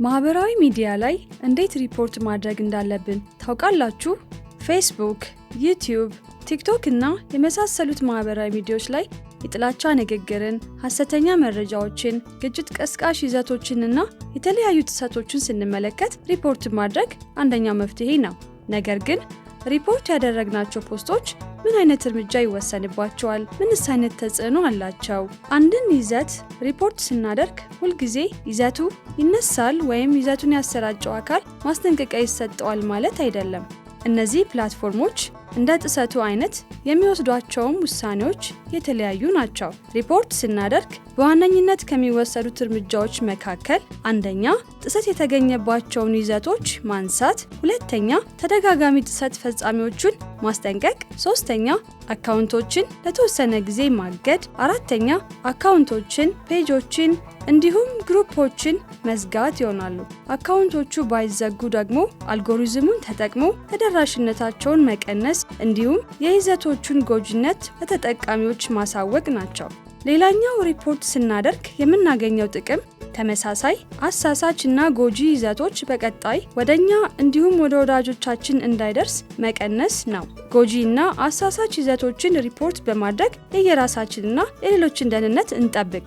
ማህበራዊ ሚዲያ ላይ እንዴት ሪፖርት ማድረግ እንዳለብን ታውቃላችሁ? ፌስቡክ፣ ዩቲዩብ፣ ቲክቶክ እና የመሳሰሉት ማህበራዊ ሚዲያዎች ላይ የጥላቻ ንግግርን፣ ሐሰተኛ መረጃዎችን፣ ግጭት ቀስቃሽ ይዘቶችን እና የተለያዩ ጥሰቶችን ስንመለከት ሪፖርት ማድረግ አንደኛው መፍትሄ ነው። ነገር ግን ሪፖርት ያደረግናቸው ፖስቶች ምን አይነት እርምጃ ይወሰንባቸዋል? ምንስ አይነት ተጽዕኖ አላቸው? አንድን ይዘት ሪፖርት ስናደርግ ሁልጊዜ ይዘቱ ይነሳል ወይም ይዘቱን ያሰራጨው አካል ማስጠንቀቂያ ይሰጠዋል ማለት አይደለም። እነዚህ ፕላትፎርሞች እንደ ጥሰቱ አይነት የሚወስዷቸውም ውሳኔዎች የተለያዩ ናቸው። ሪፖርት ስናደርግ በዋነኝነት ከሚወሰዱት እርምጃዎች መካከል አንደኛ፣ ጥሰት የተገኘባቸውን ይዘቶች ማንሳት፣ ሁለተኛ፣ ተደጋጋሚ ጥሰት ፈጻሚዎቹን ማስጠንቀቅ፣ ሶስተኛ፣ አካውንቶችን ለተወሰነ ጊዜ ማገድ፣ አራተኛ፣ አካውንቶችን፣ ፔጆችን እንዲሁም ግሩፖችን መዝጋት ይሆናሉ። አካውንቶቹ ባይዘጉ ደግሞ አልጎሪዝሙን ተጠቅሞ ተደራሽነታቸውን መቀነስ እንዲሁም የይዘቶቹን ጎጂነት ለተጠቃሚዎች ማሳወቅ ናቸው። ሌላኛው ሪፖርት ስናደርግ የምናገኘው ጥቅም ተመሳሳይ አሳሳች እና ጎጂ ይዘቶች በቀጣይ ወደኛ እንዲሁም ወደ ወዳጆቻችን እንዳይደርስ መቀነስ ነው። ጎጂ እና አሳሳች ይዘቶችን ሪፖርት በማድረግ የየራሳችንና የሌሎችን ደህንነት እንጠብቅ።